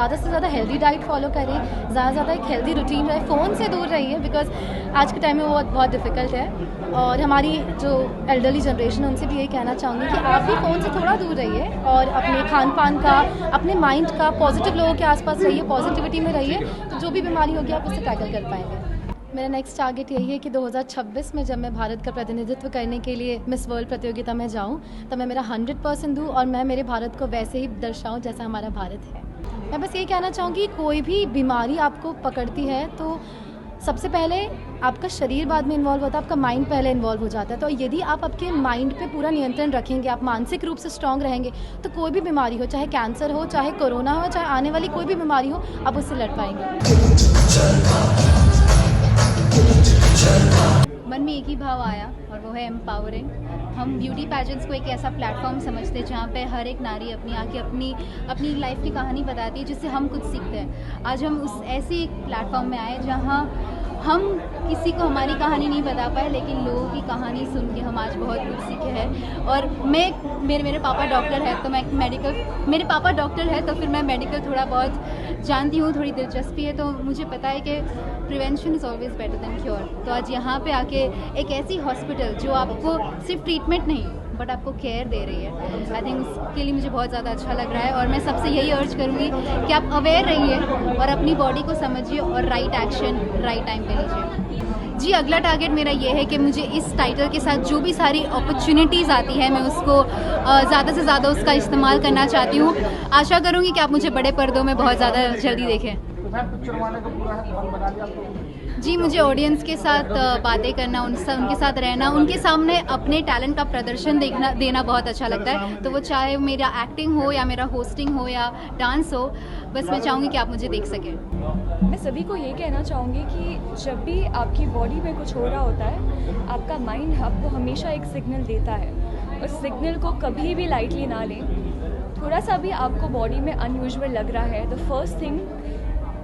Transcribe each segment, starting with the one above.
ज़्यादा से ज़्यादा हेल्दी डाइट फॉलो करें, ज़्यादा से ज़्यादा एक हेल्दी रूटीन रहे, फ़ोन से दूर रहिए बिकॉज आज के टाइम में वो बहुत डिफ़िकल्ट है। और हमारी जो एल्डरली जनरेशन है उनसे भी यही कहना चाहूँगी कि आप भी फ़ोन से थोड़ा दूर रहिए और अपने खान पान का, अपने माइंड का, पॉजिटिव लोगों के आसपास रहिए, पॉजिटिविटी में रहिए, तो जो भी बीमारी होगी आप उससे टैकल कर पाएंगे। मेरा नेक्स्ट टारगेट यही है कि 2026 में जब मैं भारत का प्रतिनिधित्व करने के लिए मिस वर्ल्ड प्रतियोगिता में जाऊं, तो मैं मेरा 100% दूँ और मैं मेरे भारत को वैसे ही दर्शाऊं जैसा हमारा भारत है। मैं बस ये कहना चाहूँगी, कोई भी बीमारी आपको पकड़ती है तो सबसे पहले आपका शरीर बाद में इन्वॉल्व होता है, आपका माइंड पहले इन्वॉल्व हो जाता है। तो यदि आप आपके माइंड पे पूरा नियंत्रण रखेंगे, आप मानसिक रूप से स्ट्रांग रहेंगे, तो कोई भी बीमारी हो, चाहे कैंसर हो, चाहे कोरोना हो, चाहे आने वाली कोई भी बीमारी हो, आप उससे लड़ पाएंगे। मन में एक ही भाव आया और वो है एम्पावरिंग। हम ब्यूटी पैजेंट्स को एक ऐसा प्लेटफॉर्म समझते हैं जहाँ पे हर एक नारी अपनी आके अपनी लाइफ की कहानी बताती है जिससे हम कुछ सीखते हैं। आज हम उस ऐसे एक प्लेटफॉर्म में आए जहाँ हम किसी को हमारी कहानी नहीं बता पाए, लेकिन लोगों की कहानी सुन के हम आज बहुत कुछ सीखे हैं। और मेरे पापा डॉक्टर है तो मैं मेरे पापा डॉक्टर है तो फिर मैं मेडिकल थोड़ा बहुत जानती हूँ, थोड़ी दिलचस्पी है, तो मुझे पता है कि prevention is always better than cure. तो आज यहाँ पे आके एक ऐसी हॉस्पिटल जो आपको सिर्फ ट्रीटमेंट नहीं बट आपको केयर दे रही है, आई थिंक उसके लिए मुझे बहुत ज़्यादा अच्छा लग रहा है। और मैं सबसे यही अर्ज करूँगी कि आप अवेयर रहिए और अपनी बॉडी को समझिए और राइट एक्शन राइट टाइम पे लीजिए। जी, अगला टारगेट मेरा ये है कि मुझे इस टाइटल के साथ जो भी सारी अपॉर्चुनिटीज़ आती है मैं उसको ज़्यादा से ज़्यादा उसका इस्तेमाल करना चाहती हूँ। आशा करूँगी कि आप मुझे बड़े पर्दों में बहुत ज़्यादा जल्दी देखें। जी, मुझे ऑडियंस के साथ बातें करना, उनके साथ रहना, उनके सामने अपने टैलेंट का प्रदर्शन देना बहुत अच्छा लगता है। तो वो चाहे मेरा एक्टिंग हो या मेरा होस्टिंग हो या डांस हो, बस मैं चाहूँगी कि आप मुझे देख सकें। मैं सभी को ये कहना चाहूँगी कि जब भी आपकी बॉडी में कुछ हो रहा होता है, आपका माइंड आपको हमेशा एक सिग्नल देता है। उस सिग्नल को कभी भी लाइटली ना लें। थोड़ा सा भी आपको बॉडी में अनयूजुअल लग रहा है, द फर्स्ट थिंग,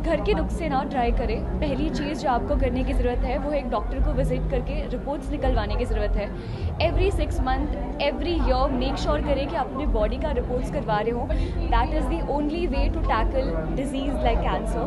घर के नुस्खे ना ट्राई करें। पहली चीज़ जो आपको करने की ज़रूरत है वो है एक डॉक्टर को विजिट करके रिपोर्ट्स निकलवाने की ज़रूरत है। Every 6 month every year make sure करें कि आप अपनी बॉडी का रिपोर्ट्स करवा रहे हो। That is the only way to tackle disease like cancer.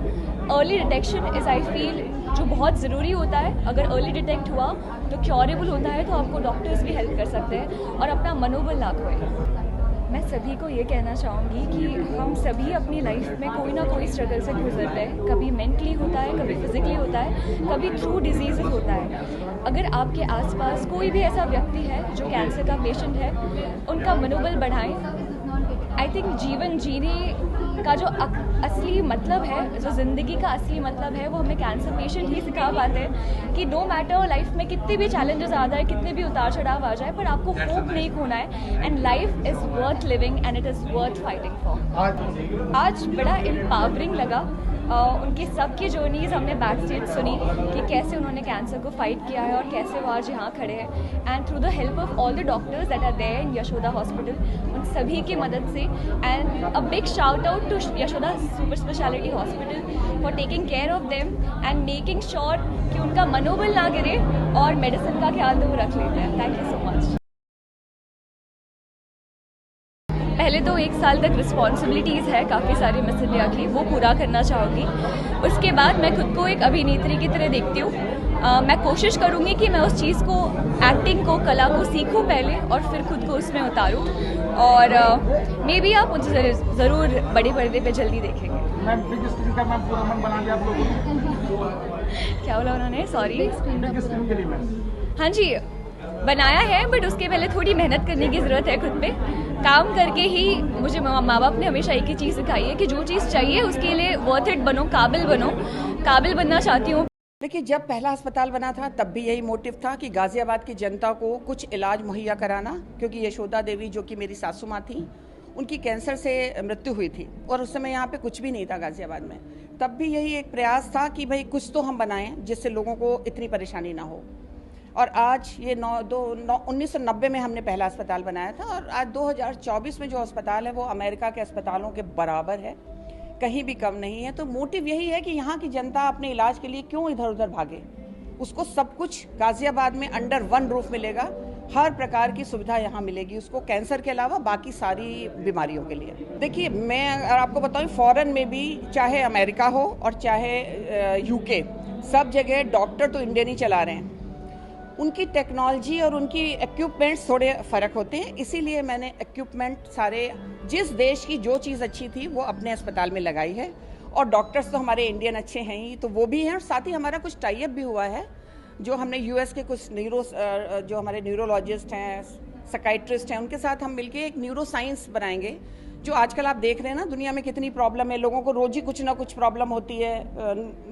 Early detection is, I feel, जो बहुत ज़रूरी होता है। अगर अर्ली डिटेक्ट हुआ तो क्योरेबल होता है, तो आपको डॉक्टर्स भी हेल्प कर सकते हैं। और अपना मनोबल ना खोएं। मैं सभी को ये कहना चाहूँगी कि हम सभी अपनी लाइफ में कोई ना कोई स्ट्रगल से गुजरते हैं। कभी मेंटली होता है, कभी फिजिकली होता है, कभी थ्रू डिजीज़ होता है। अगर आपके आसपास कोई भी ऐसा व्यक्ति है जो कैंसर का पेशेंट है, उनका मनोबल बढ़ाएं। आई थिंक जीवन जीने का जो असली मतलब है, जो ज़िंदगी का असली मतलब है, वो हमें कैंसर पेशेंट ही सिखा पाते हैं कि नो मैटर लाइफ में कितने भी चैलेंजेस आ जाए, कितने भी उतार चढ़ाव आ जाए, पर आपको होप नहीं खोना है। And life is worth living and it is worth fighting for. आज बड़ा एम्पावरिंग लगा। उनकी सबकी जर्नीज़ हमने बैक स्टेज सुनी कि कैसे उन्होंने कैंसर को फाइट किया है और कैसे वो आज यहाँ खड़े हैं। And through the help of all the doctors that are there in Yashoda hospital, उन सभी की मदद से। And a big shout out to Yashoda super speciality hospital for taking care of them and making sure कि उनका मनोबल ना गिरे और मेडिसिन का ख्याल तो वो रख लेते हैं। Thank you so much. पहले तो 1 साल तक रिस्पॉन्सिबिलिटीज़ है काफ़ी सारी मिस इंडिया की, वो पूरा करना चाहूँगी। उसके बाद मैं खुद को एक अभिनेत्री की तरह देखती हूँ। मैं कोशिश करूँगी कि मैं उस चीज़ को, एक्टिंग को, कला को सीखूँ पहले और फिर खुद को उसमें उतारूँ। और मे बी आप मुझे ज़रूर बड़े पर्दे पे जल्दी देखेंगे। क्या बोला उन्होंने? सॉरी। हाँ जी, बनाया है, बट उसके पहले थोड़ी मेहनत करने की ज़रूरत है खुद पे। काम करके ही मुझे माँ बाप ने हमेशा एक ही चीज़ सिखाई है कि जो चीज़ चाहिए उसके लिए वर्थ इट बनो, काबिल बनना चाहती हूँ। देखिए, जब पहला अस्पताल बना था तब भी यही मोटिव था कि गाज़ियाबाद की जनता को कुछ इलाज मुहैया कराना, क्योंकि यशोदा देवी जो कि मेरी सासू माँ थी, उनकी कैंसर से मृत्यु हुई थी और उस समय यहाँ पे कुछ भी नहीं था गाज़ियाबाद में। तब भी यही एक प्रयास था कि भाई कुछ तो हम बनाएं जिससे लोगों को इतनी परेशानी ना हो। और आज ये 1990 में हमने पहला अस्पताल बनाया था और आज 2024 में जो अस्पताल है वो अमेरिका के अस्पतालों के बराबर है, कहीं भी कम नहीं है। तो मोटिव यही है कि यहाँ की जनता अपने इलाज के लिए क्यों इधर उधर भागे, उसको सब कुछ गाज़ियाबाद में अंडर वन रूफ मिलेगा। हर प्रकार की सुविधा यहाँ मिलेगी उसको, कैंसर के अलावा बाकी सारी बीमारियों के लिए। देखिए, मैं अगर आपको बताऊँ, फॉरेन में भी, चाहे अमेरिका हो और चाहे यूके, सब जगह डॉक्टर तो इंडियन ही चला रहे हैं। उनकी टेक्नोलॉजी और उनकी इक्विपमेंट्स थोड़े फ़र्क होते हैं, इसीलिए मैंने इक्विपमेंट सारे, जिस देश की जो चीज़ अच्छी थी वो अपने अस्पताल में लगाई है। और डॉक्टर्स तो हमारे इंडियन अच्छे हैं ही, तो वो भी हैं। और साथ ही हमारा कुछ टाई अप भी हुआ है, जो हमने यूएस के कुछ जो हमारे न्यूरोलॉजिस्ट हैं, साइकियाट्रिस्ट हैं, उनके साथ हम मिलके एक न्यूरो साइंस बनाएंगे। जो आजकल आप देख रहे हैं ना, दुनिया में कितनी प्रॉब्लम है, लोगों को रोज ही कुछ ना कुछ प्रॉब्लम होती है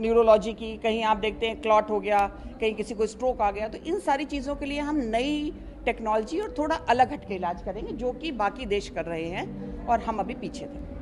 न्यूरोलॉजी की। कहीं आप देखते हैं क्लॉट हो गया, कहीं किसी को स्ट्रोक आ गया। तो इन सारी चीज़ों के लिए हम नई टेक्नोलॉजी और थोड़ा अलग हटके इलाज करेंगे, जो कि बाकी देश कर रहे हैं और हम अभी पीछे थे।